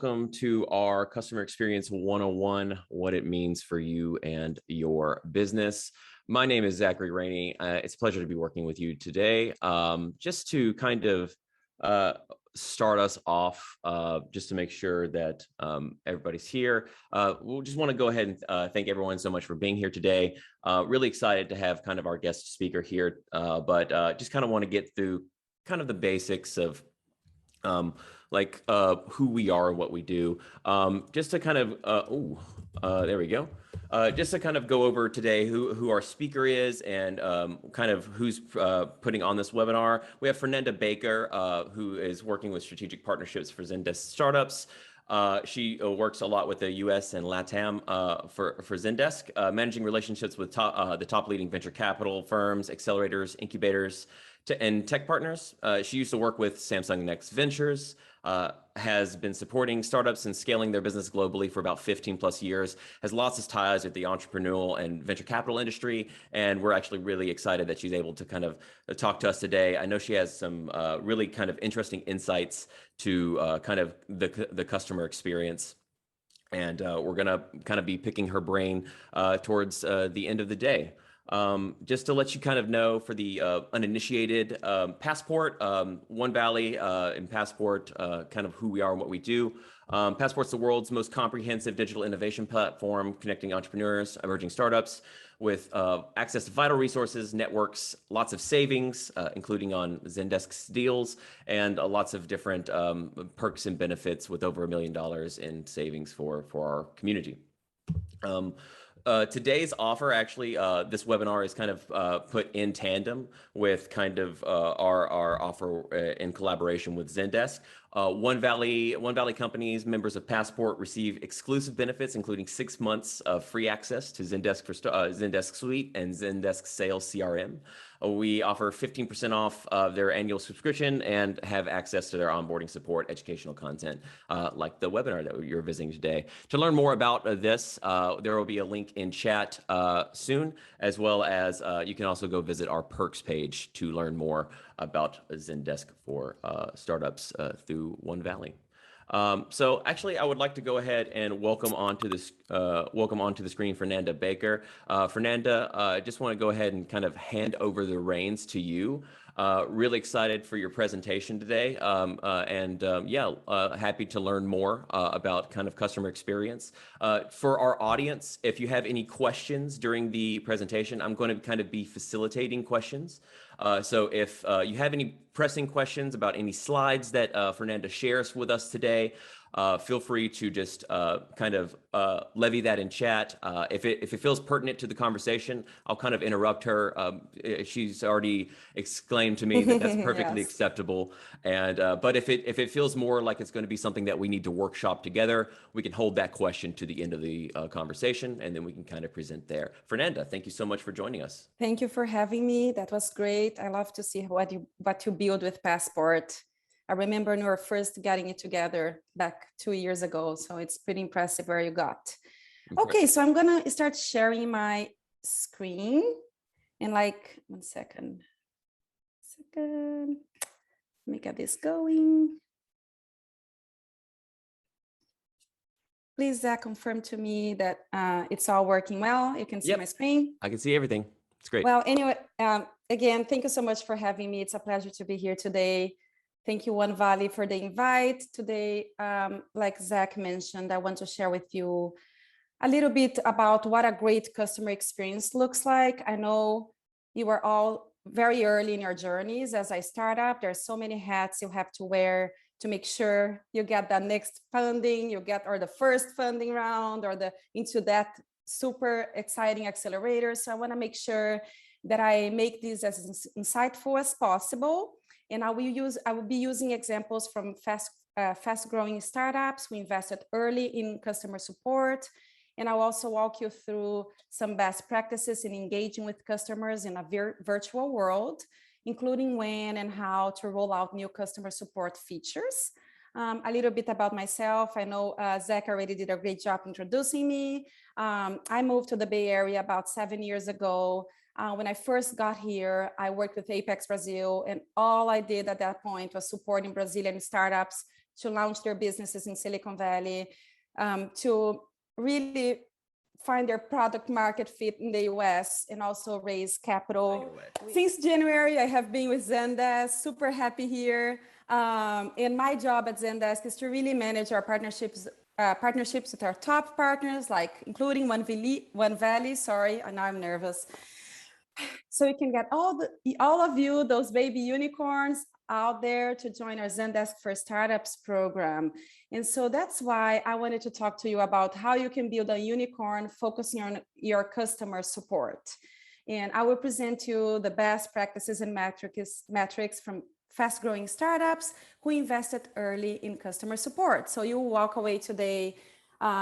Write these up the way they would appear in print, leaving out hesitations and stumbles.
welcome to our Customer Experience 101, what it means for you and your business. My name is Zachary Rainey. It's a pleasure to be working with you today. Just to kind of start us off, just to make sure that everybody's here. We'll just want to go ahead and thank everyone so much for being here today. Really excited to have kind of our guest speaker here, but just kind of want to get through kind of the basics of who we are and what we do. Just to kind of, there we go. Just to kind of go over today who our speaker is and kind of who's putting on this webinar. We have Fernanda Baker, who is working with strategic partnerships for Zendesk startups. She works a lot with the US and LATAM for Zendesk, managing relationships with the top leading venture capital firms, accelerators, incubators, and tech partners. She used to work with Samsung Next Ventures, has been supporting startups and scaling their business globally for about 15 plus years, has lots of ties with the entrepreneurial and venture capital industry. And we're actually really excited that she's able to kind of talk to us today. I know she has some really kind of interesting insights to kind of the customer experience. And we're going to kind of be picking her brain towards the end of the day. Just to let you kind of know, for the uninitiated, Passport, One Valley and Passport, kind of who we are and what we do. Passport's the world's most comprehensive digital innovation platform, connecting entrepreneurs, emerging startups with access to vital resources, networks, lots of savings, including on Zendesk's deals, and lots of different perks and benefits with over $1 million in savings for our community. Today's offer, actually, this webinar is kind of put in tandem with kind of our offer in collaboration with Zendesk. One Valley companies, members of Passport, receive exclusive benefits, including 6 months of free access to Zendesk for Zendesk Suite and Zendesk Sales CRM. We offer 15% off of their annual subscription and have access to their onboarding support, educational content, like the webinar that you're visiting today. To learn more about this, there will be a link in chat soon, as well as you can also go visit our perks page to learn more about Zendesk for startups through One Valley. So actually, I would like to go ahead and welcome onto the screen Fernanda Baker. Fernanda, I just want to go ahead and kind of hand over the reins to you. Really excited for your presentation today, happy to learn more about kind of customer experience. For our audience, if you have any questions during the presentation, I'm going to kind of be facilitating questions. So if you have any pressing questions about any slides that Fernanda shares with us today, feel free to just kind of levy that in chat. If it feels pertinent to the conversation, I'll kind of interrupt her. She's already exclaimed to me that that's perfectly Yes. acceptable. And but if it feels more like it's going to be something that we need to workshop together, we can hold that question to the end of the conversation, and then we can kind of present there. Fernanda, thank you so much for joining us. Thank you for having me. That was great. I love to see what you build with Passport. I remember when we were first getting it together back 2 years ago. So it's pretty impressive where you got. Okay, so I'm gonna start sharing my screen in like 1 second. Let me get this going. Please confirm to me that it's all working well. You can see my screen. I can see everything. It's great. Well, anyway, again, thank you so much for having me. It's a pleasure to be here today. Thank you, One Valley, for the invite today. Like Zach mentioned, I want to share with you a little bit about what a great customer experience looks like. I know you are all very early in your journeys as a startup. There are so many hats you have to wear to make sure you get the next funding, or the first funding round, or into that super exciting accelerator. So I want to make sure that I make this as insightful as possible. And I will be using examples from fast-growing startups. We invested early in customer support. And I'll also walk you through some best practices in engaging with customers in a virtual world, including when and how to roll out new customer support features. A little bit about myself. I know Zach already did a great job introducing me. I moved to the Bay Area about 7 years ago. When I first got here, I worked with Apex Brazil, and all I did at that point was supporting Brazilian startups to launch their businesses in Silicon Valley, to really find their product market fit in the US and also raise capital. Since January, I have been with Zendesk, super happy here. And my job at Zendesk is to really manage our partnerships with our top partners, like including One Valley, sorry, now I'm nervous. So you can get all of you, those baby unicorns out there to join our Zendesk for Startups program. And so that's why I wanted to talk to you about how you can build a unicorn focusing on your customer support. And I will present you the best practices and metrics from fast-growing startups who invested early in customer support. So you will walk away today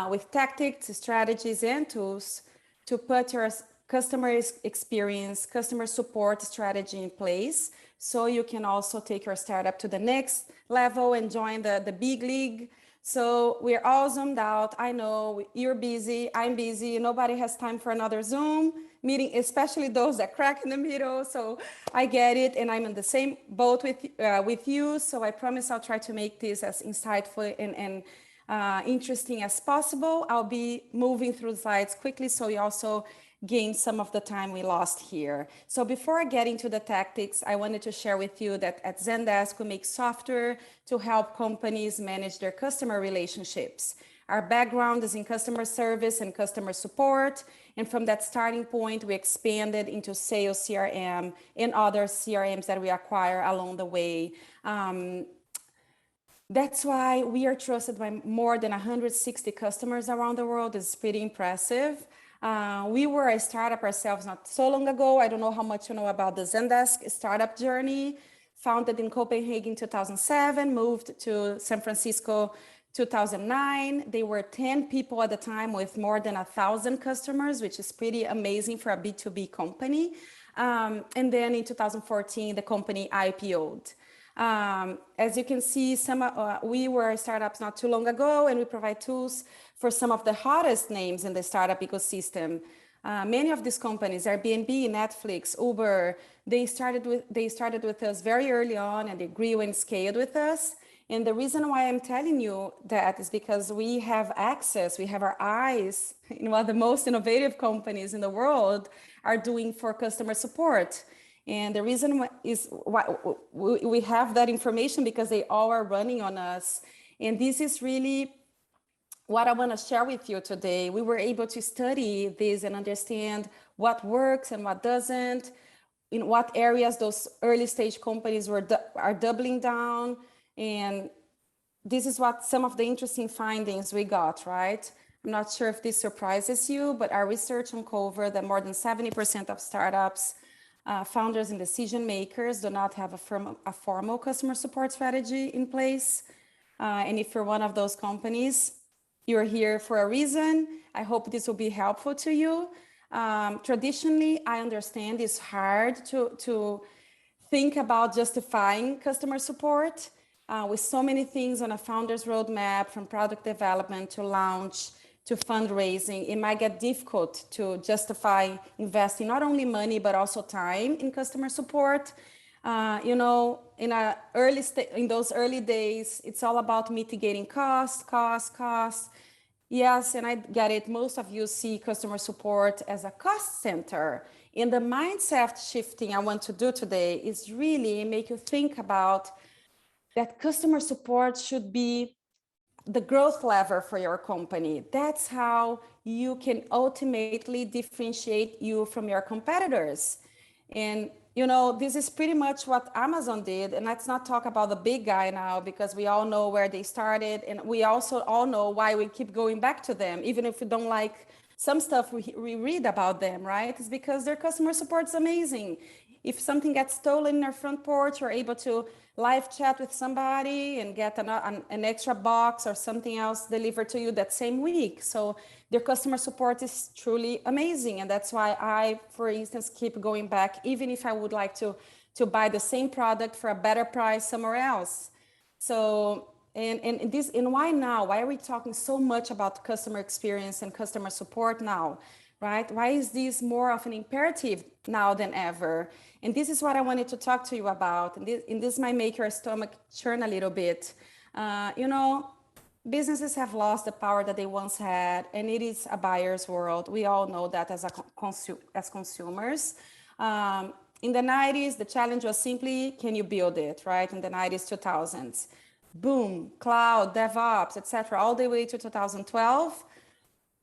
with tactics, strategies, and tools to put your customer experience, customer support strategy in place, so you can also take your startup to the next level and join the big league. So we're all zoomed out. I know you're busy, I'm busy, nobody has time for another Zoom meeting, especially those that crack in the middle. So I get it, and I'm in the same boat with you. So I promise I'll try to make this as insightful and interesting as possible. I'll be moving through slides quickly, so you also gain some of the time we lost here. So before I get into the tactics, I wanted to share with you that at Zendesk, we make software to help companies manage their customer relationships. Our background is in customer service and customer support. And from that starting point, we expanded into sales CRM and other CRMs that we acquire along the way. That's why we are trusted by more than 160 customers around the world. It's pretty impressive. We were a startup ourselves not so long ago. I don't know how much you know about the Zendesk startup journey. Founded in Copenhagen 2007, moved to San Francisco 2009. They were 10 people at the time with more than 1,000 customers, which is pretty amazing for a B2B company. And then in 2014, the company IPO'd. As you can see, we were startups not too long ago, and we provide tools for some of the hottest names in the startup ecosystem. Many of these companies, Airbnb, Netflix, Uber, they started with us very early on, and they grew and scaled with us. And the reason why I'm telling you that is because we have access, we have our eyes in what the most innovative companies in the world are doing for customer support. And the reason is why we have that information because they all are running on us. And this is really what I want to share with you today. We were able to study this and understand what works and what doesn't, in what areas those early stage companies are doubling down. And this is what some of the interesting findings we got, right? I'm not sure if this surprises you, but our research uncovered that more than 70% of startups, founders and decision makers do not have a formal customer support strategy in place. And if you're one of those companies, you're here for a reason. I hope this will be helpful to you. Traditionally, I understand it's hard to think about justifying customer support with so many things on a founder's roadmap, from product development to launch to fundraising. It might get difficult to justify investing not only money, but also time in customer support. In those early days, it's all about mitigating costs. Yes, and I get it. Most of you see customer support as a cost center. And the mindset shifting I want to do today is really make you think about that customer support should be the growth lever for your company. That's how you can ultimately differentiate you from your competitors. And this is pretty much what Amazon did. And let's not talk about the big guy now, because we all know where they started. And we also all know why we keep going back to them, even if we don't like some stuff we read about them, right? It's because their customer support is amazing. If something gets stolen in their front porch, you're able to live chat with somebody and get an extra box or something else delivered to you that same week. So their customer support is truly amazing. And that's why I, for instance, keep going back, even if I would like to buy the same product for a better price somewhere else. So, and why now? Why are we talking so much about customer experience and customer support now? Right? Why is this more of an imperative now than ever? And this is what I wanted to talk to you about. And this might make your stomach churn a little bit. You know, businesses have lost the power that they once had, and it is a buyer's world. We all know that as as consumers. In the 90s, the challenge was simply, can you build it, right? In the 90s, 2000s. Boom, cloud, DevOps, etc., all the way to 2012.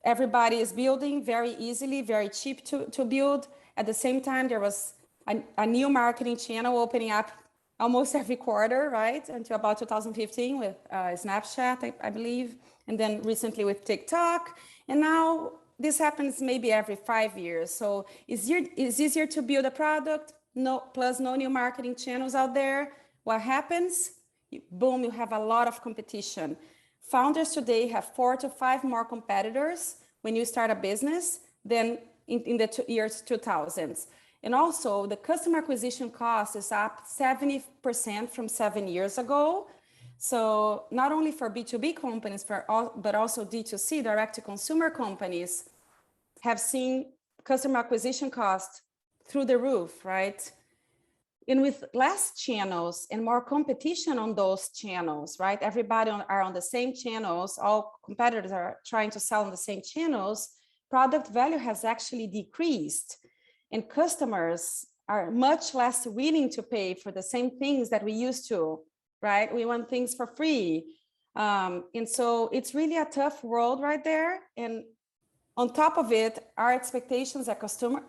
Everybody is building very easily, very cheap to build. At the same time, there was a new marketing channel opening up almost every quarter, right? Until about 2015 with Snapchat, I believe. And then recently with TikTok. And now this happens maybe every 5 years. So it's easier to build a product, plus no new marketing channels out there. What happens? Boom, you have a lot of competition. Founders today have 4 to 5 more competitors when you start a business than in the years 2000s. And also the customer acquisition cost is up 70% from 7 years ago. So not only for B2B companies, but also D2C, direct to consumer companies, have seen customer acquisition cost through the roof, right? And with less channels and more competition on those channels, right? Everybody are on the same channels. All competitors are trying to sell on the same channels. Product value has actually decreased, and customers are much less willing to pay for the same things that we used to, right? We want things for free. And so it's really a tough world right there. And on top of it, our expectations as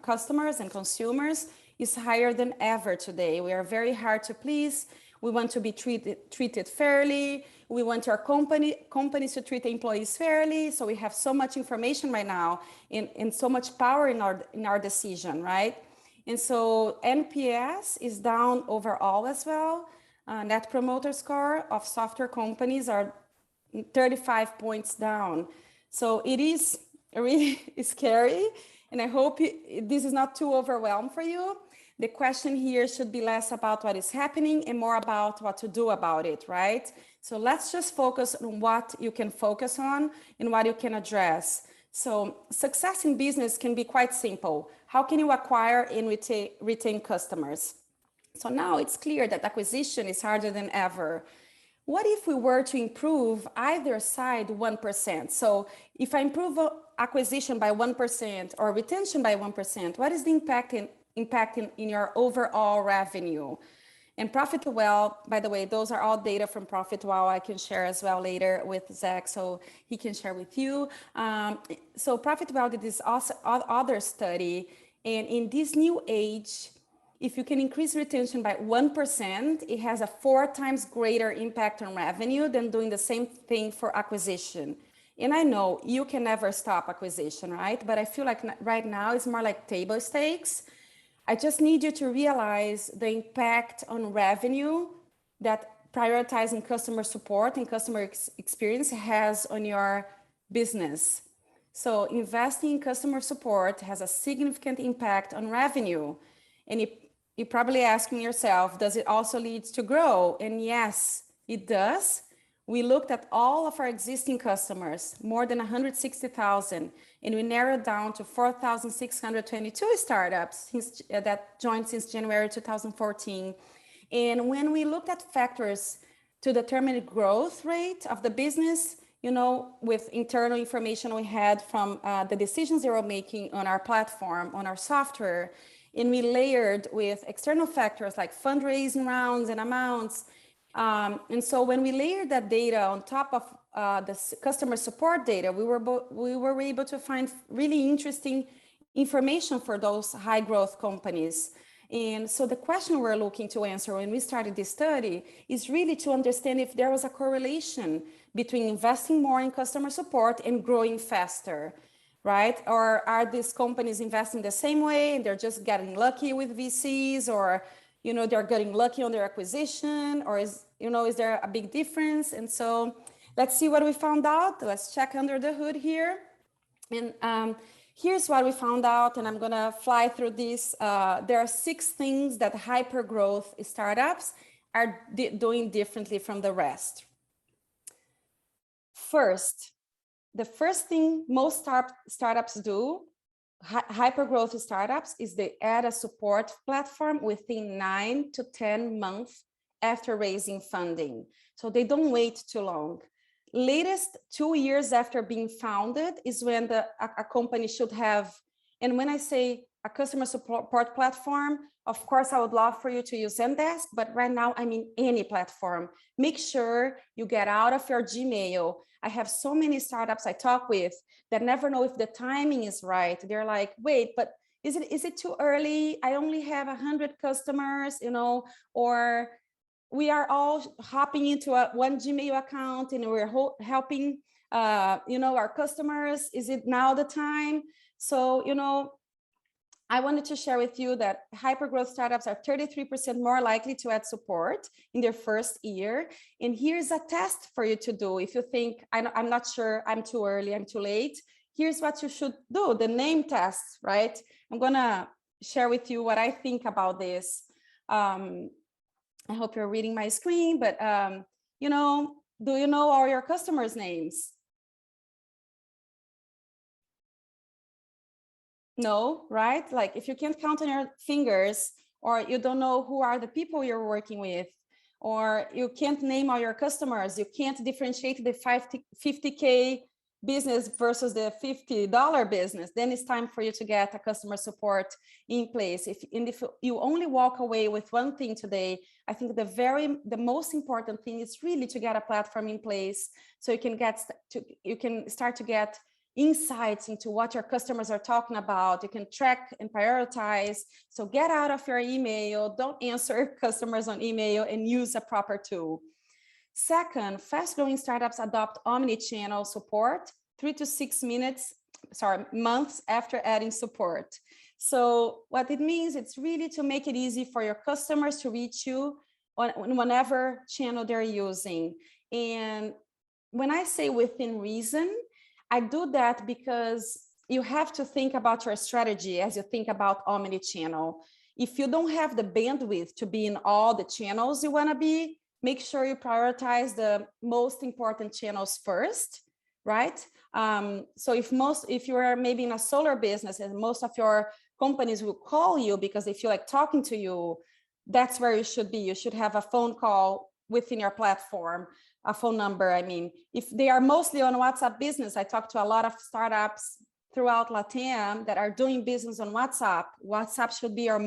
customers and consumers is higher than ever today. We are very hard to please. We want to be treated fairly. We want our companies to treat employees fairly. So we have so much information right now and so much power in our decision, right? And so NPS is down overall as well. Net Promoter Score of software companies are 35 points down. So it is really scary. And I hope this is not too overwhelmed for you. The question here should be less about what is happening and more about what to do about it, right? So let's just focus on what you can focus on and what you can address. So success in business can be quite simple. How can you acquire and retain customers? So now it's clear that acquisition is harder than ever. What if we were to improve either side 1%? So if I improve acquisition by 1% or retention by 1%, what is the impact in your overall revenue? And ProfitWell, by the way, those are all data from ProfitWell. I can share as well later with Zach, so he can share with you. So ProfitWell did this other study, and in this new age, if you can increase retention by 1%, it has a 4 times greater impact on revenue than doing the same thing for acquisition. And I know you can never stop acquisition, right? But I feel like right now it's more like table stakes. I just need you to realize the impact on revenue that prioritizing customer support and customer experience has on your business. So investing in customer support has a significant impact on revenue. And you're probably asking yourself, does it also lead to grow? And yes, it does. We looked at all of our existing customers, more than 160,000, and we narrowed down to 4,622 startups that joined since January 2014. And when we looked at factors to determine the growth rate of the business, you know, with internal information we had from the decisions they were making on our platform, on our software, and we layered with external factors like fundraising rounds and amounts. And so when we layered that data on top of the customer support data, we were able to find really interesting information for those high growth companies. And so the question we're looking to answer when we started this study is really to understand if there was a correlation between investing more in customer support and growing faster, right? Or are these companies investing the same way and they're just getting lucky with VCs, or, you know, they're getting lucky on their acquisition, or is there a big difference? And so let's see what we found out. Let's check under the hood here. And here's what we found out, and I'm gonna fly through this. There are 6 things that hyper-growth startups are doing differently from the rest. First, the first thing most startups do, hyper-growth startups, is they add a support platform within 9 to 10 months after raising funding. So they don't wait too long. Latest 2 years after being founded is when a company should have, and when I say a customer support platform, of course, I would love for you to use Zendesk, but right now I mean any platform. Make sure you get out of your Gmail. I have so many startups I talk with that never know if the timing is right. They're like, wait, but is it too early? I only have 100 customers, you know, or we are all hopping into one Gmail account and we're helping, you know, our customers. Is it now the time? So, you know, I wanted to share with you that hypergrowth startups are 33% more likely to add support in their first year. And here's a test for you to do. If you think, I'm not sure, I'm too early, I'm too late, here's what you should do, the name test, right? I'm gonna share with you what I think about this. I hope you're reading my screen, but you know, do you know all your customers' names? No, right? Like if you can't count on your fingers, or you don't know who are the people you're working with, or you can't name all your customers, you can't differentiate the 50K business versus the $50 business, then it's time for you to get a customer support in place. If you only walk away with one thing today, I think the most important thing is really to get a platform in place so you can start to get insights into what your customers are talking about. You can track and prioritize. So get out of your email, don't answer customers on email, and use a proper tool. Second, fast-growing startups adopt omnichannel support 3 to 6 months after adding support. So what it means, it's really to make it easy for your customers to reach you on whatever channel they're using. And when I say within reason, I do that because you have to think about your strategy as you think about omnichannel. If you don't have the bandwidth to be in all the channels you want to be, make sure you prioritize the most important channels first, right? So if you are maybe in a solar business and most of your companies will call you because they feel like talking to you, that's where you should be. You should have a phone call within your platform, a phone number. I mean, if they are mostly on WhatsApp business, I talk to a lot of startups throughout LATAM that are doing business on WhatsApp. WhatsApp should be your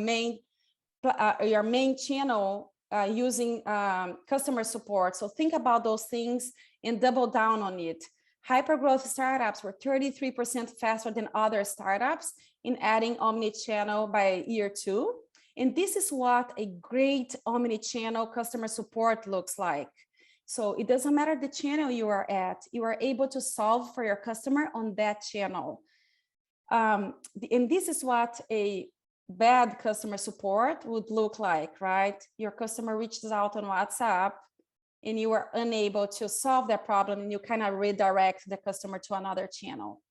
main channel using customer support. So think about those things and double down on it. Hypergrowth startups were 33% faster than other startups in adding omnichannel by year 2. And this is what a great omnichannel customer support looks like. So it doesn't matter the channel you are at, you are able to solve for your customer on that channel. And this is what a bad customer support would look like, right? Your customer reaches out on WhatsApp and you are unable to solve that problem, and you kind of redirect the customer to another channel.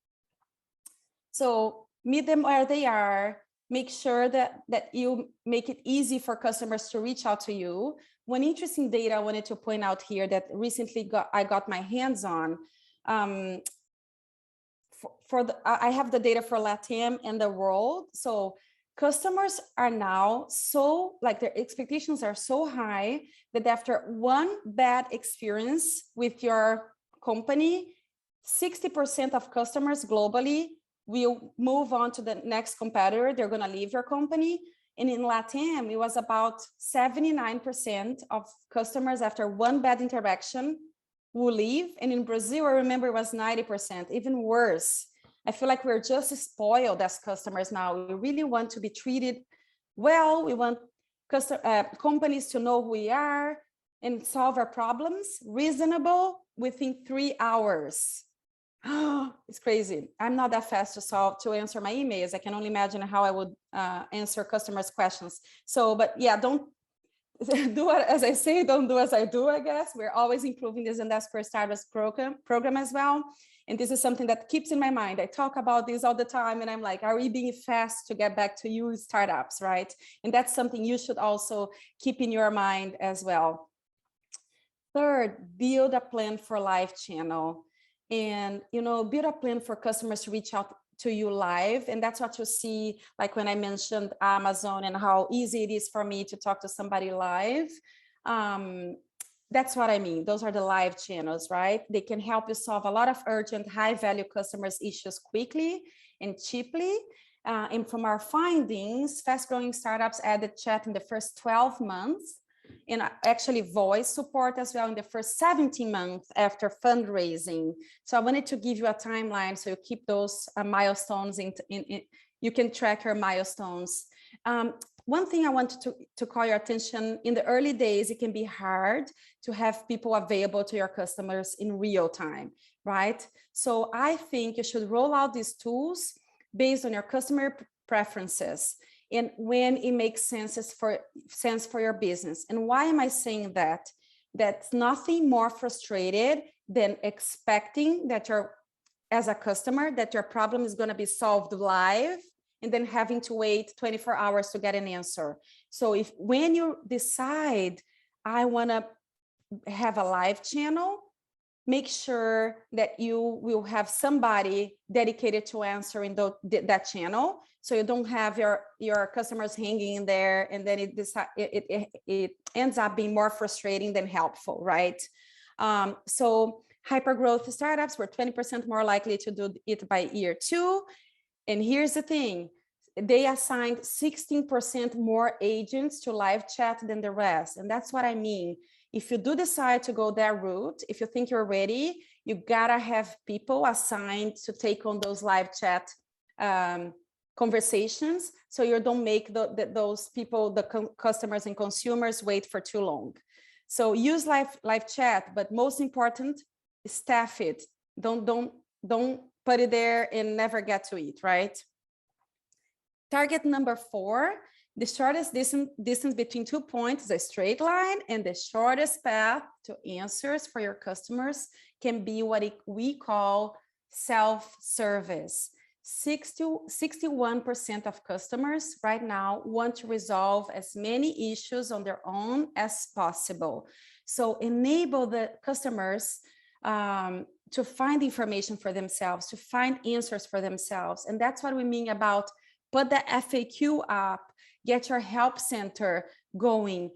So meet them where they are, make sure that you make it easy for customers to reach out to you. One interesting data I wanted to point out here that recently I got my hands on, I have the data for LATAM and the world. So customers are now their expectations are so high that after one bad experience with your company, 60% of customers globally will move on to the next competitor. They're going to leave your company. And in LATAM, it was about 79% of customers after one bad interaction will leave. And in Brazil, I remember it was 90%, even worse. I feel like we're just spoiled as customers now. We really want to be treated well. We want companies to know who we are and solve our problems reasonable within 3 hours. It's crazy. I'm not that fast to answer my emails. I can only imagine how I would answer customers' questions. So, but yeah, don't do as I say, don't do as I do, I guess. We're always improving the Zendesk for Startups program as well. And this is something that keeps in my mind. I talk about this all the time and I'm like, are we being fast to get back to you startups, right? And that's something you should also keep in your mind as well. Third, build a plan for live channel. And, build a plan for customers to reach out to you live. And that's what you see, like when I mentioned Amazon and how easy it is for me to talk to somebody live. That's what I mean. Those are the live channels, right? They can help you solve a lot of urgent, high-value customers' issues quickly and cheaply. And from our findings, fast-growing startups added chat in the first 12 months, and actually voice support as well in the first 17 months after fundraising. So I wanted to give you a timeline so you keep those milestones you can track your milestones. One thing I want to call your attention, in the early days, it can be hard to have people available to your customers in real time, right? So I think you should roll out these tools based on your customer preferences and when it makes sense for your business. And why am I saying that? That's nothing more frustrated than expecting that as a customer, that your problem is going to be solved live and then having to wait 24 hours to get an answer. So when you decide, I want to have a live channel, make sure that you will have somebody dedicated to answering that channel, so you don't have your customers hanging in there, and then it ends up being more frustrating than helpful, right? So hyper-growth startups were 20% more likely to do it by year 2. And here's the thing, they assigned 16% more agents to live chat than the rest. And that's what I mean. If you do decide to go that route, if you think you're ready, you gotta have people assigned to take on those live chat conversations, so you don't make those people, the customers and consumers, wait for too long. So use live chat, but most important, staff it. Don't put it there and never get to it, right? Target number 4, the shortest distance between 2 points is a straight line, and the shortest path to answers for your customers can be what we call self-service. 61% of customers right now want to resolve as many issues on their own as possible. So enable the customers to find information for themselves, to find answers for themselves. And that's what we mean about put the FAQ up, get your help center going,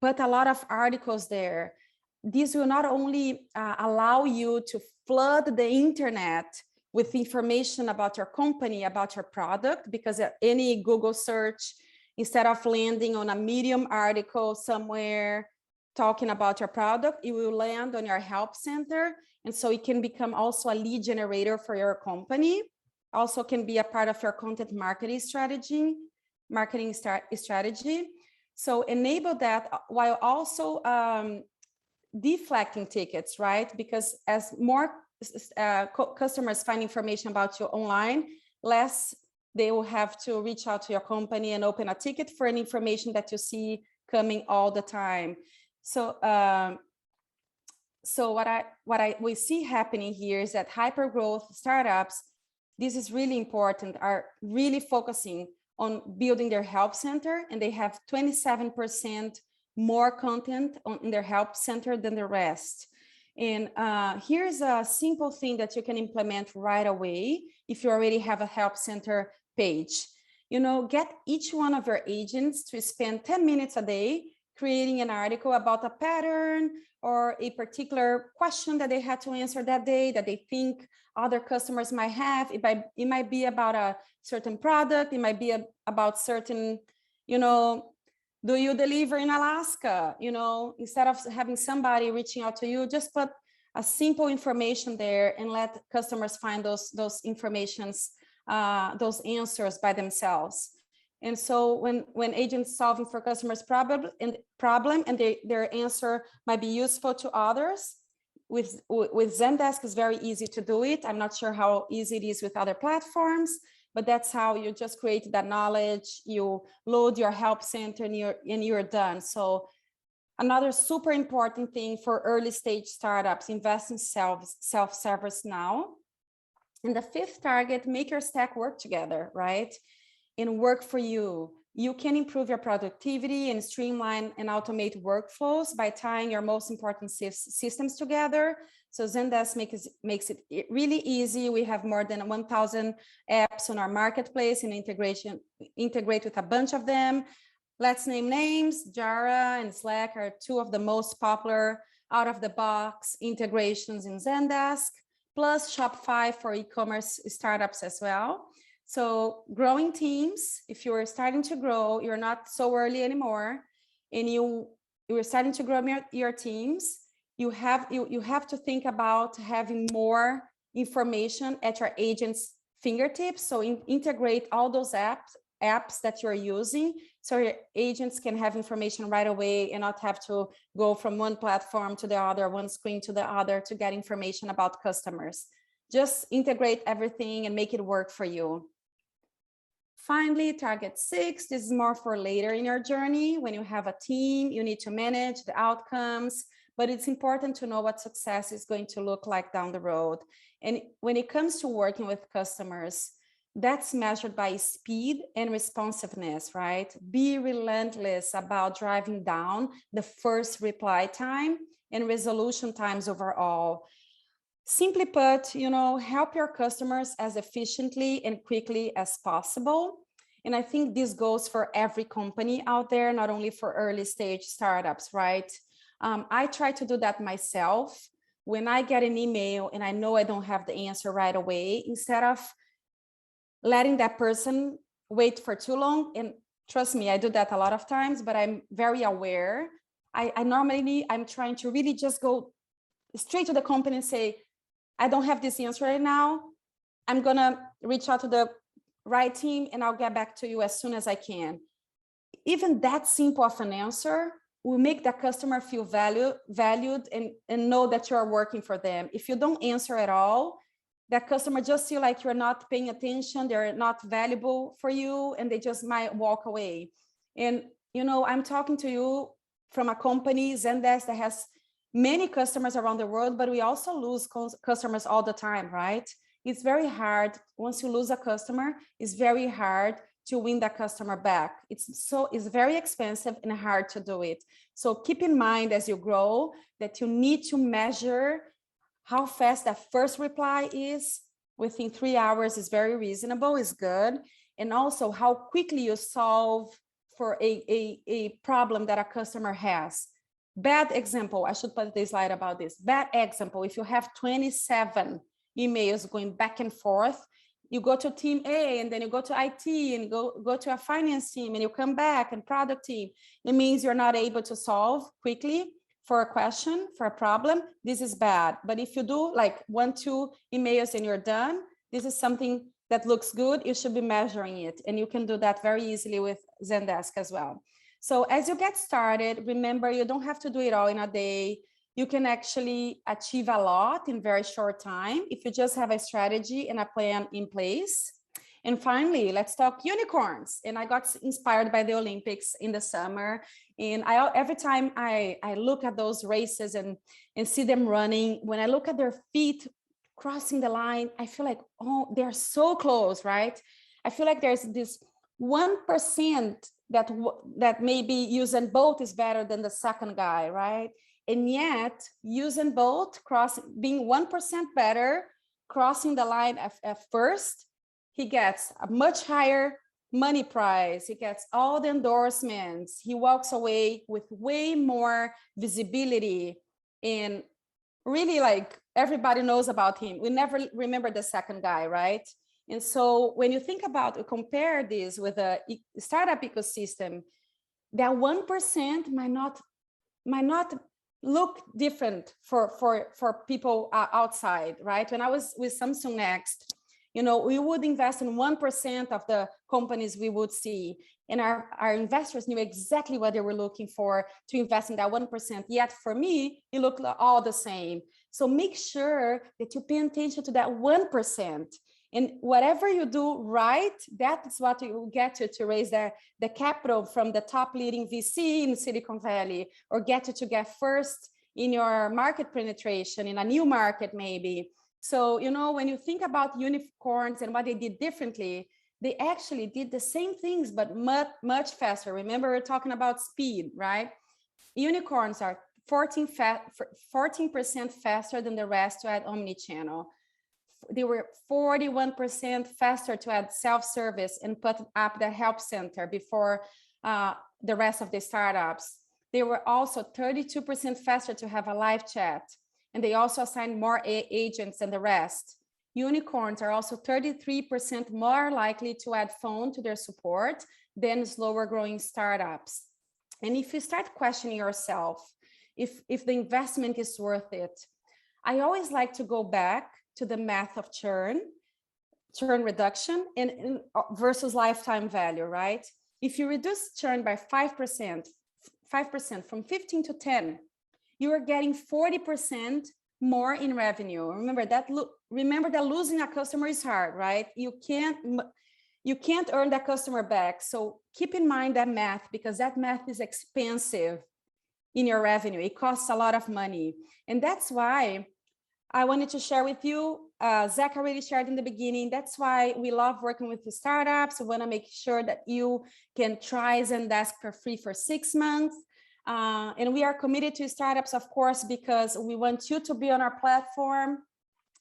put a lot of articles there. This will not only allow you to flood the internet with information about your company, about your product, because any Google search, instead of landing on a Medium article somewhere talking about your product, it will land on your help center. And so it can become also a lead generator for your company. Also can be a part of your content marketing strategy. So enable that while also deflecting tickets, right? Because as more customers find information about you online, less they will have to reach out to your company and open a ticket for any information that you see coming all the time. So what we see happening here is that hyper growth startups, this is really important, are really focusing on building their help center, and they have 27% more content in their help center than the rest. And here's a simple thing that you can implement right away if you already have a help center page. You know, get each one of your agents to spend 10 minutes a day creating an article about a pattern or a particular question that they had to answer that day that they think other customers might have. It might be about a certain product. It might be about certain, you know, do you deliver in Alaska? You know, instead of having somebody reaching out to you, just put a simple information there and let customers find those informations, those answers by themselves. And so when agents solving for customers' problem and their answer might be useful to others, with Zendesk is very easy to do it. I'm not sure how easy it is with other platforms, but that's how you just create that knowledge. You load your help center and you're done. So another super important thing for early stage startups, invest in self-service now. And the 5th target, make your stack work together, right? And work for you. You can improve your productivity and streamline and automate workflows by tying your most important systems together. So Zendesk makes it really easy. We have more than 1,000 apps on our marketplace and integrate with a bunch of them. Let's name names. Jira and Slack are two of the most popular out-of-the-box integrations in Zendesk, plus Shopify for e-commerce startups as well. So growing teams, if you're starting to grow, you're not so early anymore, and you're starting to grow your teams, you have to think about having more information at your agent's fingertips. So integrate all those apps that you're using, so your agents can have information right away and not have to go from one platform to the other, one screen to the other to get information about customers. Just integrate everything and make it work for you. Finally, target 6, this is more for later in your journey. When you have a team, you need to manage the outcomes, but it's important to know what success is going to look like down the road. And when it comes to working with customers, that's measured by speed and responsiveness, right? Be relentless about driving down the first reply time and resolution times overall. Simply put, help your customers as efficiently and quickly as possible. And I think this goes for every company out there, not only for early stage startups, right? I try to do that myself. When I get an email and I know I don't have the answer right away, instead of letting that person wait for too long, and trust me, I do that a lot of times, but I'm very aware. I'm trying to really just go straight to the company and say, I don't have this answer right now. I'm gonna reach out to the right team and I'll get back to you as soon as I can. Even that simple of an answer will make the customer feel valued and know that you're working for them. If you don't answer at all, that customer just feel like you're not paying attention, they're not valuable for you, and they just might walk away. And I'm talking to you from a company, Zendesk, that has many customers around the world, but we also lose customers all the time, right? It's very hard. Once you lose a customer, it's very hard to win that customer back. It's very expensive and hard to do it. So keep in mind as you grow that you need to measure how fast that first reply is. Within 3 hours is very reasonable, is good. And also how quickly you solve for a problem that a customer has. Bad example, I should put this slide about this. Bad example, if you have 27 emails going back and forth, you go to team A and then you go to IT and go to a finance team and you come back and product team. It means you're not able to solve quickly for a question, for a problem. This is bad. But if you do like 1-2 emails and you're done, this is something that looks good. You should be measuring it. And you can do that very easily with Zendesk as well. So as you get started, remember, you don't have to do it all in a day. You can actually achieve a lot in very short time if you just have a strategy and a plan in place. And finally, let's talk unicorns. And I got inspired by the Olympics in the summer. And every time I look at those races and see them running, when I look at their feet crossing the line, I feel like, oh, they're so close, right? I feel like there's this 1% that maybe Usain Bolt is better than the second guy, right? And yet Usain Bolt being 1% better, crossing the line at first, he gets a much higher money prize. He gets all the endorsements. He walks away with way more visibility, and really like everybody knows about him. We never remember the second guy, right? And so when you think about, compare this with a startup ecosystem, that 1% might not look different for people outside, right? When I was with Samsung Next, we would invest in 1% of the companies we would see. And our investors knew exactly what they were looking for to invest in that 1%. Yet for me, it looked all the same. So make sure that you pay attention to that 1%. And whatever you do right, that's what you will get to raise the capital from the top leading VC in Silicon Valley, or get to get first in your market penetration in a new market maybe. So, when you think about unicorns and what they did differently, they actually did the same things, but much, much faster. Remember, we're talking about speed, right? Unicorns are 14% faster than the rest to add omnichannel. They were 41% faster to add self-service and put up the help center before the rest of the startups. They were also 32% faster to have a live chat. And they also assigned more agents than the rest. Unicorns are also 33% more likely to add phone to their support than slower growing startups. And if you start questioning yourself, if the investment is worth it, I always like to go back to the math of churn reduction and versus lifetime value, right? If you reduce churn by 5% from 15 to 10, you are getting 40% more in revenue. Remember that losing a customer is hard, right? You can't earn that customer back. So keep in mind that math, because that math is expensive in your revenue. It costs a lot of money. And that's why I wanted to share with you, Zach already shared in the beginning, that's why we love working with the startups. We want to make sure that you can try Zendesk for free for 6 months. And we are committed to startups, of course, because we want you to be on our platform.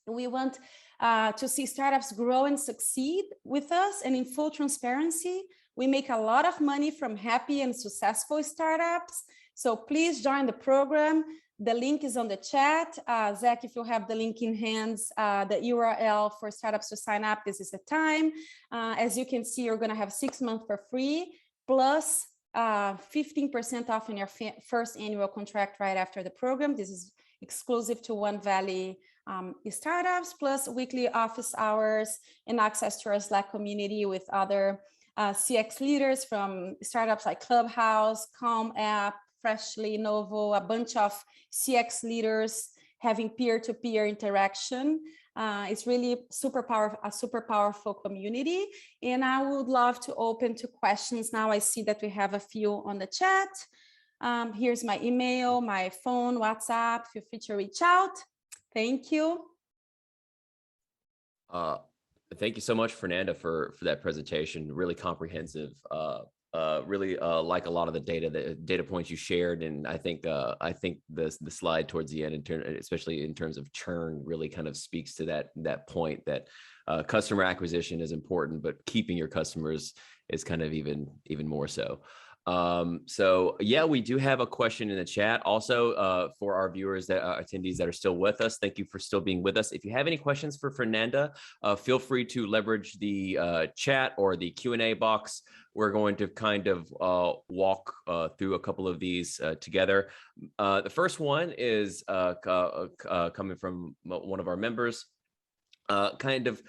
We want to see startups grow and succeed with us. And in full transparency, we make a lot of money from happy and successful startups. So please join the program. The link is on the chat. Zach, if you have the link in hands, the URL for startups to sign up, this is the time. As you can see, you're going to have 6 months for free, plus 15% off in your first annual contract right after the program. This is exclusive to One Valley startups, plus weekly office hours and access to our Slack community with other CX leaders from startups like Clubhouse, Calm App, Freshly, Novo, a bunch of CX leaders having peer-to-peer interaction. It's really a super powerful community. And I would love to open to questions now. I see that we have a few on the chat. Here's my email, my phone, WhatsApp. Feel free to reach out. Thank you. Thank you so much, Fernanda, for that presentation. Really comprehensive. Really like a lot of the data points you shared, and I think the slide towards the end, especially in terms of churn, really kind of speaks to that point that customer acquisition is important, but keeping your customers is kind of even more so. So yeah, we do have a question in the chat also for our viewers attendees that are still with us. Thank you for still being with us. If you have any questions for Fernanda, feel free to leverage the chat or the Q&A box. We're going to kind of walk through a couple of these together. The first one is coming from one of our members. Kind of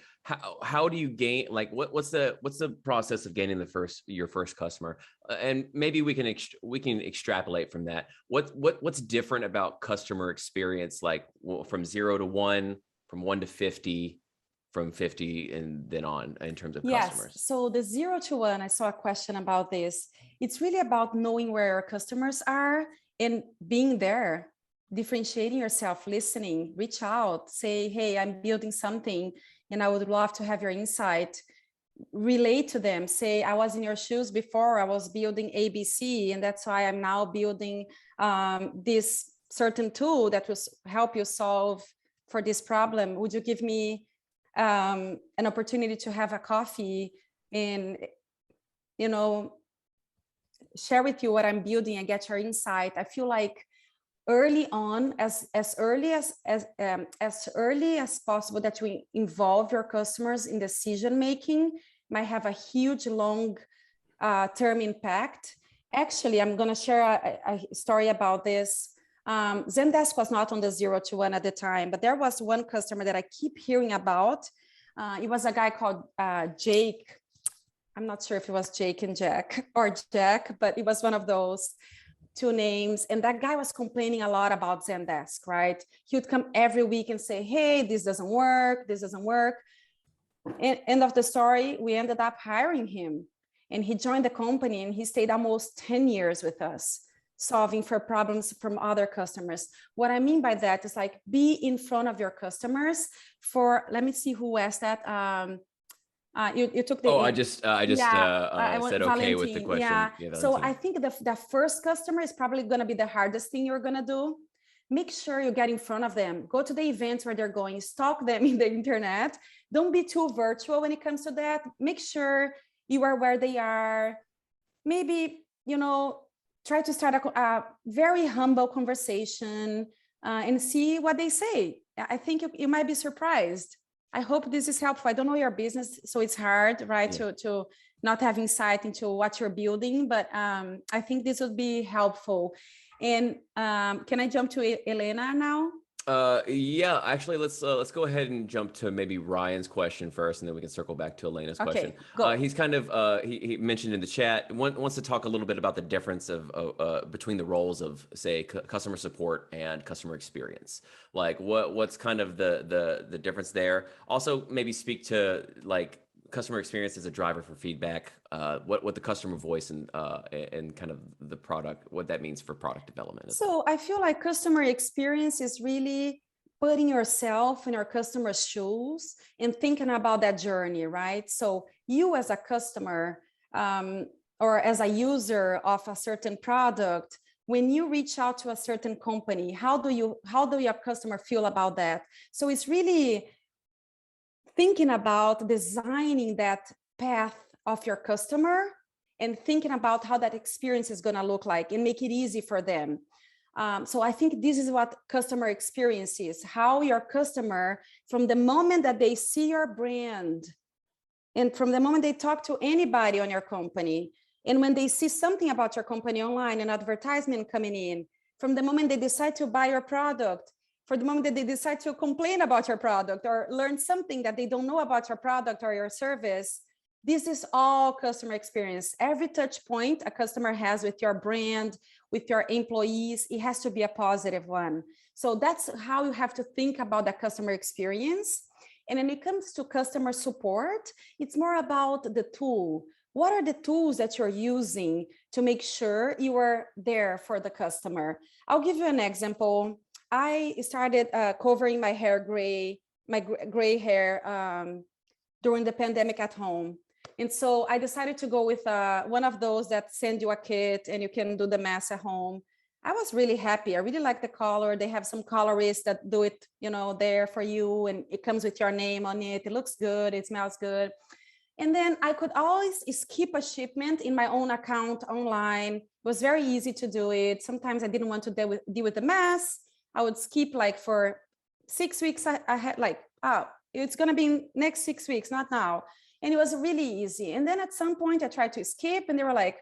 how do you gain, like what's the process of gaining your first customer, and maybe we can extrapolate from that. What's different about customer experience, like from 0 to 1, from 1 to 50, from 50 and then on, in terms of customers? Yes. So the 0 to 1, I saw a question about this. It's really about knowing where your customers are and being there, differentiating yourself, listening, reach out, say, hey, I'm building something and I would love to have your insight. Relate to them, say, I was in your shoes before, I was building ABC, and that's why I'm now building this certain tool that will help you solve for this problem. Would you give me an opportunity to have a coffee and, share with you what I'm building and get your insight? I feel like early on, as early as possible, that you involve your customers in decision making might have a huge long term impact. Actually, I'm going to share a story about this. Zendesk was not on the 0 to 1 at the time, but there was one customer that I keep hearing about. It was a guy called Jake. I'm not sure if it was Jake and Jack or Jack, but it was one of those two names. And that guy was complaining a lot about Zendesk, right? He would come every week and say, hey, this doesn't work. This doesn't work. And end of the story, we ended up hiring him, and he joined the company and he stayed almost 10 years with us, solving for problems from other customers. What I mean by that is, like, be in front of your customers for, let me see who asked that. You took the. Oh, I just said okay with the question. Yeah. So I think the first customer is probably going to be the hardest thing you're going to do. Make sure you get in front of them. Go to the events where they're going. Stalk them in the internet. Don't be too virtual when it comes to that. Make sure you are where they are. Maybe try to start a very humble conversation and see what they say. I think you might be surprised. I hope this is helpful. I don't know your business, so it's hard, right, to not have insight into what you're building, but I think this would be helpful. And can I jump to Elena now? Yeah, actually, let's go ahead and jump to maybe Ryan's question first, and then we can circle back to Elena's question. Go. He's kind of he mentioned in the chat wants to talk a little bit about the difference of between the roles of, say, customer support and customer experience. Like what's kind of the difference there. Also, maybe speak to like customer experience as a driver for feedback, what the customer voice and kind of the product, what that means for product development. So I feel like customer experience is really putting yourself in your customer's shoes and thinking about that journey, right? So you as a customer or as a user of a certain product, when you reach out to a certain company, how do your customer feel about that? So it's really thinking about designing that path of your customer and thinking about how that experience is going to look like and make it easy for them. So I think this is what customer experience is, how your customer, from the moment that they see your brand and from the moment they talk to anybody on your company, and when they see something about your company online, an advertisement coming in, from the moment they decide to buy your product, for the moment that they decide to complain about your product or learn something that they don't know about your product or your service, this is all customer experience. Every touch point a customer has with your brand, with your employees, it has to be a positive one. So that's how you have to think about the customer experience. And when it comes to customer support, it's more about the tool. What are the tools that you're using to make sure you are there for the customer? I'll give you an example. I started covering my gray hair during the pandemic at home. And so I decided to go with one of those that send you a kit and you can do the mask at home. I was really happy. I really like the color. They have some colorists that do it, there for you, and it comes with your name on it. It looks good. It smells good. And then I could always skip a shipment in my own account online. It was very easy to do it. Sometimes I didn't want to deal with the mask. I would skip like for 6 weeks. I had like, it's going to be next 6 weeks, not now. And it was really easy. And then at some point I tried to skip and they were like,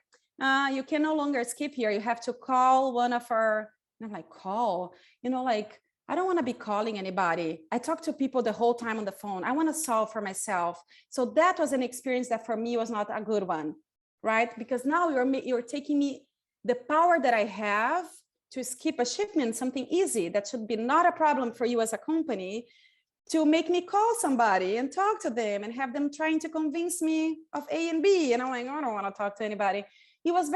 you can no longer skip here. You have to call one of our, and I'm like, call, I don't want to be calling anybody. I talk to people the whole time on the phone. I want to solve for myself. So that was an experience that for me was not a good one, right? Because now you're taking me the power that I have to skip a shipment, something easy that should be not a problem for you as a company, to make me call somebody and talk to them and have them trying to convince me of A and B. And I'm like, I don't want to talk to anybody. She was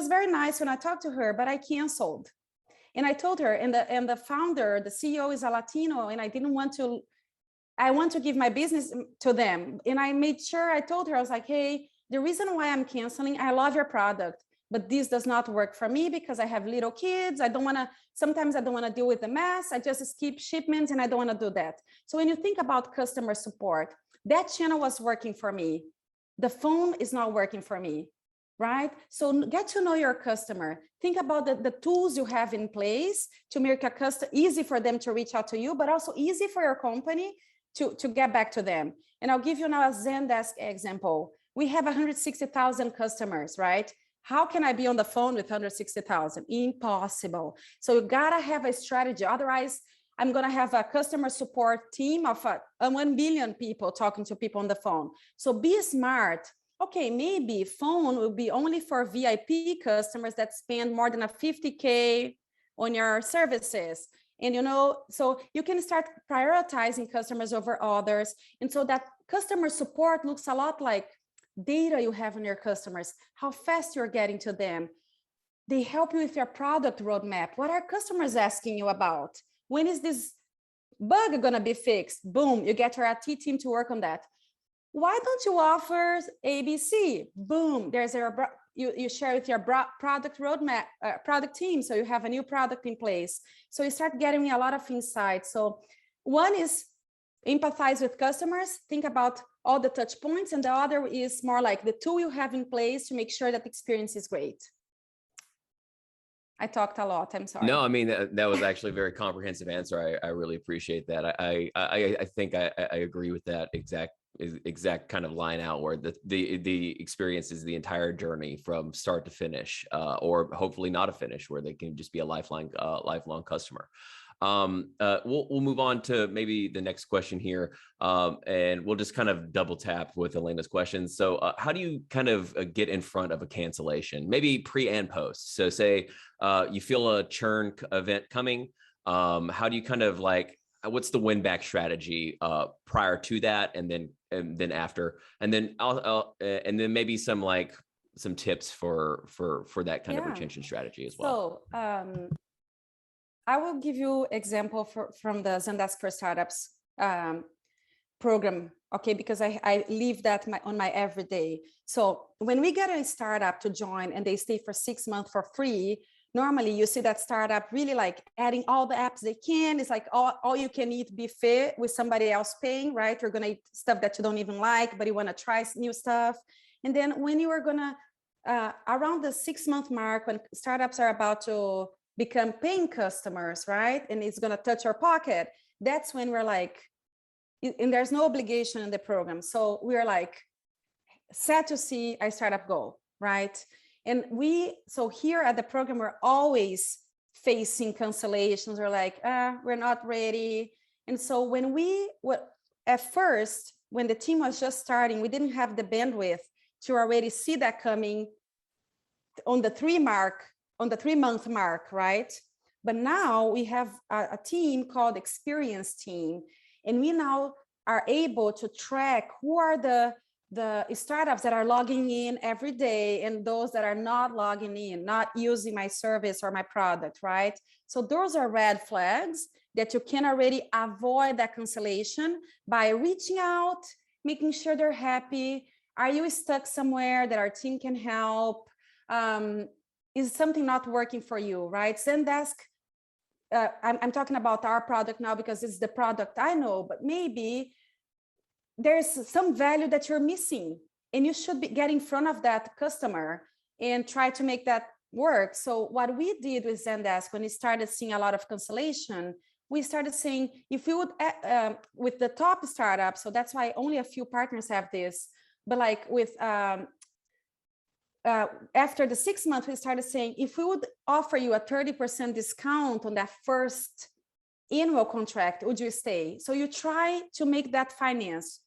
very nice when I talked to her, but I canceled. And I told her, and the founder, the CEO is a Latino, and I want to give my business to them. And I made sure I told her, I was like, hey, the reason why I'm canceling, I love your product, but this does not work for me because I have little kids. Sometimes I don't want to deal with the mess. I just skip shipments and I don't want to do that. So when you think about customer support, that channel was working for me. The phone is not working for me, right? So get to know your customer. Think about the tools you have in place to make a customer easy for them to reach out to you, but also easy for your company to get back to them. And I'll give you now a Zendesk example. We have 160,000 customers, right? How can I be on the phone with 160,000? Impossible. So you gotta have a strategy. Otherwise, I'm gonna have a customer support team of 1 billion people talking to people on the phone. So be smart. Okay, maybe phone will be only for VIP customers that spend more than a 50K on your services. And so you can start prioritizing customers over others. And so that customer support looks a lot like data you have on your customers, how fast you're getting to them. They help you with your product roadmap. What are customers asking you about? When is this bug gonna be fixed? Boom, you get your IT team to work on that. Why don't you offer ABC? Boom, you share with your product roadmap, product team, so you have a new product in place. So you start getting a lot of insights. So one is empathize with customers, think about all the touch points, and the other is more like the tool you have in place to make sure that the experience is great. I talked a lot. I'm sorry. No, I mean, that was actually a very comprehensive answer. I really appreciate that. I think I agree with that exact kind of line out, where the experience is the entire journey from start to finish, or hopefully not a finish, where they can just be a lifelong customer. We'll move on to maybe the next question here, and we'll just kind of double tap with Elena's questions. So how do you kind of get in front of a cancellation, maybe pre and post? So say you feel a churn event coming. How do you kind of like, what's the win back strategy prior to that, and then after, and then and then maybe some tips for that kind of retention strategy as well. So I will give you example from the Zendesk for Startups program, okay? Because I live that on my everyday. So when we get a startup to join and they stay for 6 months for free, normally you see that startup really like adding all the apps they can. It's like all you can eat buffet with somebody else paying, right? You're gonna eat stuff that you don't even like, but you wanna try new stuff. And then when you are gonna, around the 6-month mark, when startups are about to become paying customers, right? And it's gonna touch our pocket. That's when we're like, and there's no obligation in the program. So we're like, sad to see a startup go, right? And so here at the program, we're always facing cancellations. We're like, we're not ready. And so at first, when the team was just starting, we didn't have the bandwidth to already see that coming on the 3-month mark, right? But now we have a team called Experience Team, and we now are able to track who are the startups that are logging in every day and those that are not logging in, not using my service or my product, right? So those are red flags that you can already avoid that cancellation by reaching out, making sure they're happy. Are you stuck somewhere that our team can help? Is something not working for you, right? Zendesk, I'm talking about our product now because it's the product I know, but maybe there's some value that you're missing and you should get in front of that customer and try to make that work. So what we did with Zendesk, when we started seeing a lot of cancellation, we started saying, if we would, with the top startups, so that's why only a few partners have this, but like with, after the 6 months, we started saying, if we would offer you a 30% discount on that first annual contract, would you stay? So you try to make that finance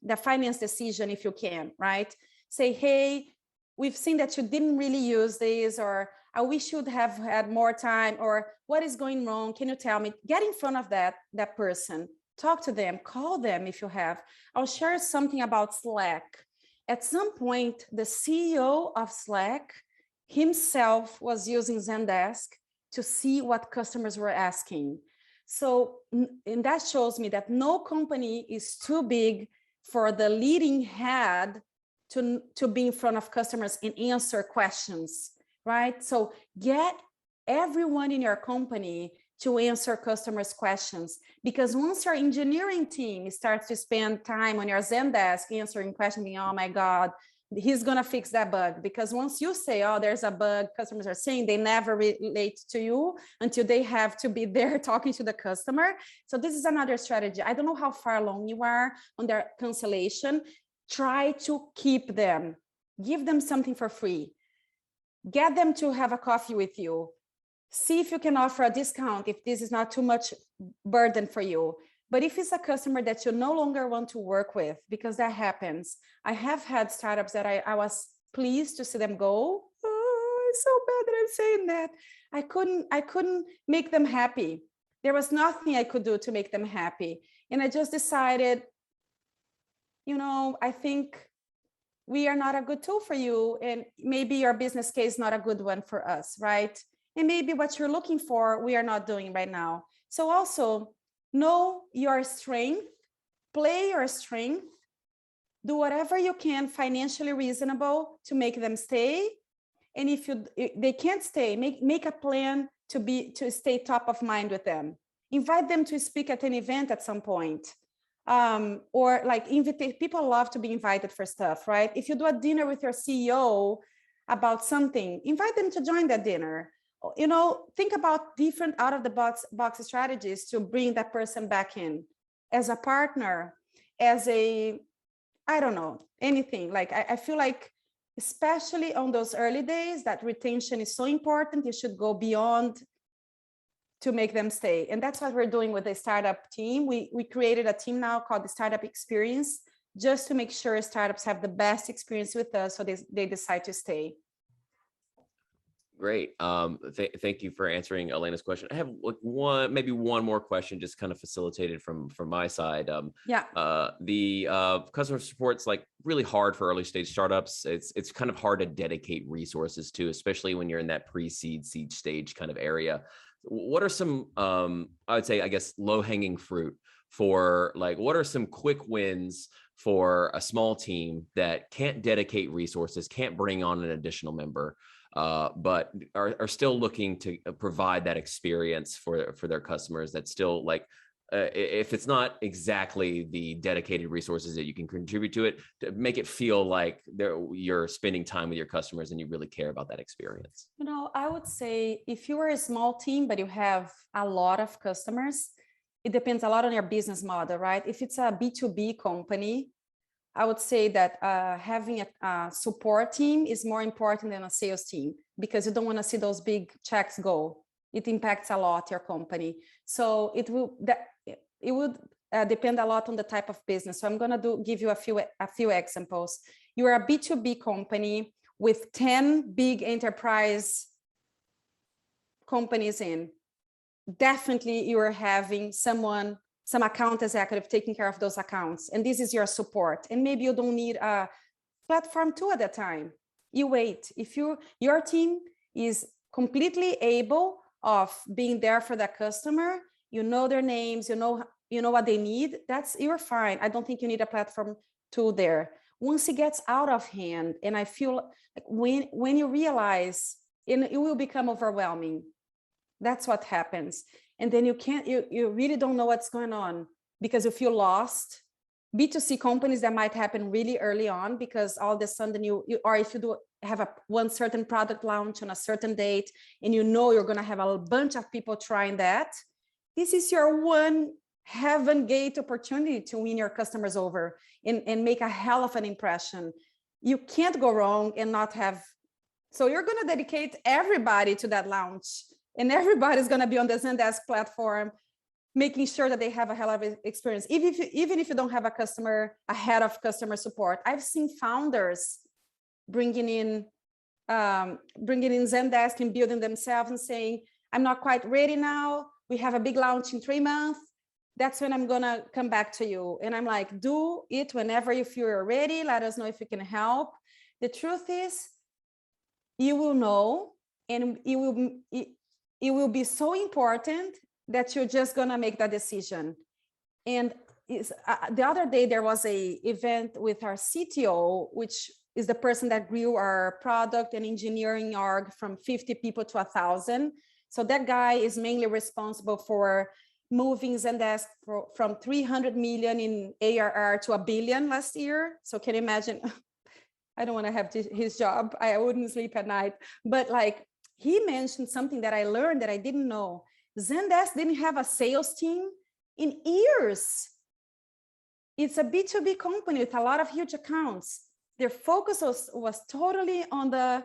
decision if you can, right? Say, hey, we've seen that you didn't really use this, or I wish you'd have had more time, or what is going wrong? Can you tell me? Get in front of that person, talk to them, call them if you have. I'll share something about Slack. At some point, the CEO of Slack himself was using Zendesk to see what customers were asking. So, and that shows me that no company is too big for the leading head to be in front of customers and answer questions, right? So get everyone in your company to answer customers' questions, because once your engineering team starts to spend time on your Zendesk answering questions, oh my God, he's gonna fix that bug. Because once you say, oh, there's a bug, customers are saying, they never relate to you until they have to be there talking to the customer. So this is another strategy. I don't know how far along you are on their cancellation. Try to keep them, give them something for free, get them to have a coffee with you. See if you can offer a discount if this is not too much burden for you. But if it's a customer that you no longer want to work with, because that happens. I have had startups that I was pleased to see them go. Oh, it's so bad that I'm saying that. I couldn't make them happy. There was nothing I could do to make them happy. And I just decided, I think we are not a good tool for you. And maybe your business case is not a good one for us, right? And maybe what you're looking for, we are not doing right now. So also know your strength, play your strength, do whatever you can financially reasonable to make them stay. And if they can't stay, make a plan to stay top of mind with them. Invite them to speak at an event at some point. Or like people love to be invited for stuff, right? If you do a dinner with your CEO about something, invite them to join that dinner. you know, think about different out of the box strategies to bring that person back in as a partner, as a, I don't know, anything. Like I feel like, especially on those early days, that retention is so important. You should go beyond to make them stay. And that's what we're doing with the startup team. We created a team now called the Startup Experience, just to make sure startups have the best experience with us, so they decide to stay. Great. Thank you for answering Elena's question. I have like maybe one more question, just kind of facilitated from my side. Yeah. The customer support's like really hard for early stage startups. It's kind of hard to dedicate resources to, especially when you're in that pre-seed, seed stage kind of area. What are some, I would say, I guess, low-hanging fruit for, like, what are some quick wins for a small team that can't dedicate resources, can't bring on an additional member, but are still looking to provide that experience for their customers? That's still like, if it's not exactly the dedicated resources that you can contribute to it, to make it feel like you're spending time with your customers and you really care about that experience. You know, I would say if you are a small team, but you have a lot of customers, it depends a lot on your business model, right? If it's a B2B company, I would say that having a support team is more important than a sales team, because you don't want to see those big checks go. It impacts a lot your company. So it would depend a lot on the type of business. So I'm going to give you a few examples. You are a B2B company with 10 big enterprise companies in. Definitely you are having some account executive taking care of those accounts, and this is your support. And maybe you don't need a platform 2 at a time. You wait. If your team is completely able of being there for the customer, you know their names, you know what they need, you're fine. I don't think you need a platform 2 there. Once it gets out of hand, and I feel like when you realize, it will become overwhelming. That's what happens. And then you really don't know what's going on, because you feel lost. B2C companies, that might happen really early on, because all of a sudden or if you do have one certain product launch on a certain date, and you know you're going to have a bunch of people trying that, this is your one heaven gate opportunity to win your customers over and make a hell of an impression. You can't go wrong and not have. So you're going to dedicate everybody to that launch, and everybody's going to be on the Zendesk platform, making sure that they have a hell of an experience. Even if you don't have a head of customer support. I've seen founders bringing in Zendesk and building themselves and saying, I'm not quite ready now. We have a big launch in 3 months. That's when I'm going to come back to you. And I'm like, do it whenever you feel you're ready. Let us know if you can help. The truth is, you will know, and it will be so important that you're just going to make that decision. And the other day, there was a event with our CTO, which is the person that grew our product and engineering org from 50 people to 1,000. So that guy is mainly responsible for moving Zendesk from 300 million in ARR to $1 billion last year. So can you imagine? I don't want to have his job. I wouldn't sleep at night. But like, he mentioned something that I learned that I didn't know. Zendesk didn't have a sales team in years. It's a B2B company with a lot of huge accounts. Their focus was totally on the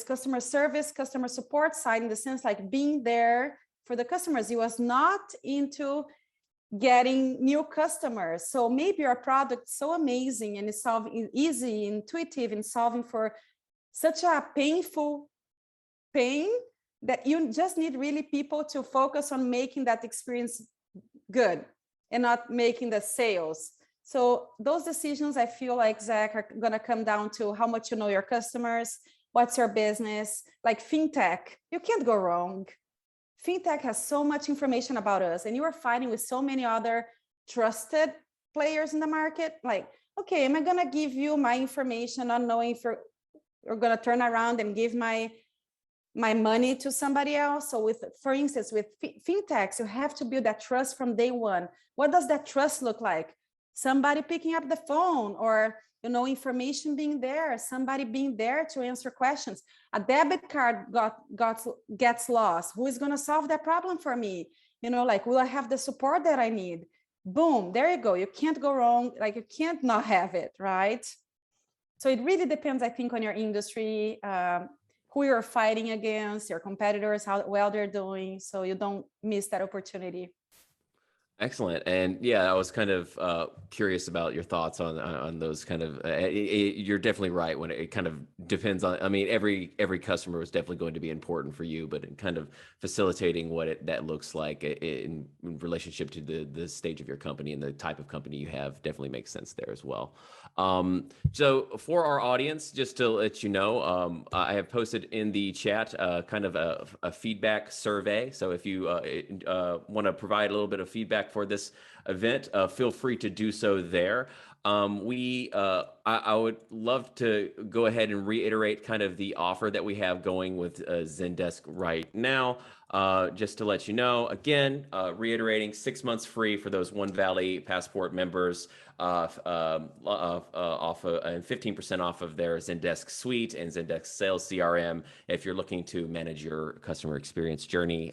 customer service, customer support side, in the sense like being there for the customers. He was not into getting new customers. So maybe our product is so amazing and it's easy, intuitive, and solving for such a painful pain that you just need really people to focus on making that experience good and not making the sales. So those decisions, I feel like, Zach, are going to come down to how much you know your customers, what's your business. Like fintech, you can't go wrong. Fintech has so much information about us, and you are fighting with so many other trusted players in the market. Like, okay, am I going to give you my information, not knowing if you're going to turn around and give my money to somebody else? So for instance, with fintechs, you have to build that trust from day one. What does that trust look like? Somebody picking up the phone, or information being there, somebody being there to answer questions. A debit card gets lost. Who is going to solve that problem for me? Like, will I have the support that I need? Boom, there you go. You can't go wrong. Like, you can't not have it, right? So it really depends, I think, on your industry, who you're fighting against, your competitors, how well they're doing, so you don't miss that opportunity. Excellent. And yeah, I was kind of curious about your thoughts on those kind of, you're definitely right when it kind of depends on, I mean, every customer is definitely going to be important for you, but in kind of facilitating what that looks like in relationship to the stage of your company and the type of company you have definitely makes sense there as well. So for our audience, just to let you know, I have posted in the chat kind of a feedback survey. So if you want to provide a little bit of feedback for this event, feel free to do so there. I would love to go ahead and reiterate kind of the offer that we have going with Zendesk right now. Just to let you know, again, reiterating 6 months free for those One Valley Passport members, off and 15% off of their Zendesk Suite and Zendesk Sales CRM. If you're looking to manage your customer experience journey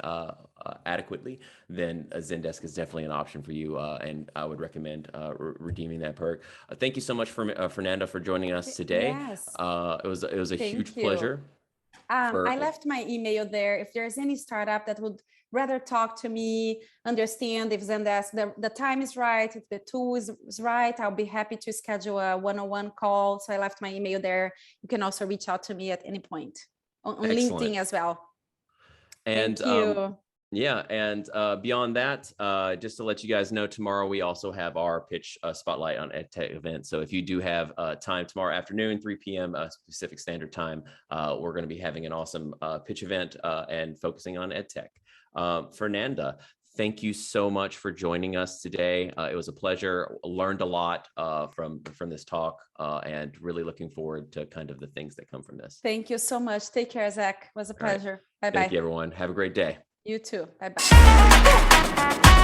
adequately, then Zendesk is definitely an option for you, and I would recommend redeeming that perk. Thank you so much for Fernanda for joining us today. Yes. It was a huge pleasure. I left my email there. If there's any startup that would rather talk to me, understand if Zendesk, the time is right, if the tool is right, I'll be happy to schedule a one-on-one call. So I left my email there. You can also reach out to me at any point on LinkedIn as well. And thank you. Yeah, and beyond that, just to let you guys know, tomorrow we also have our pitch spotlight on EdTech event. So if you do have time tomorrow afternoon, 3 p.m. Pacific Standard Time, we're going to be having an awesome pitch event and focusing on EdTech. Fernanda, thank you so much for joining us today. It was a pleasure. Learned a lot from this talk, and really looking forward to kind of the things that come from this. Thank you so much. Take care, Zach. It was a pleasure. Bye-bye. Thank you, everyone. Have a great day. You too. Bye-bye.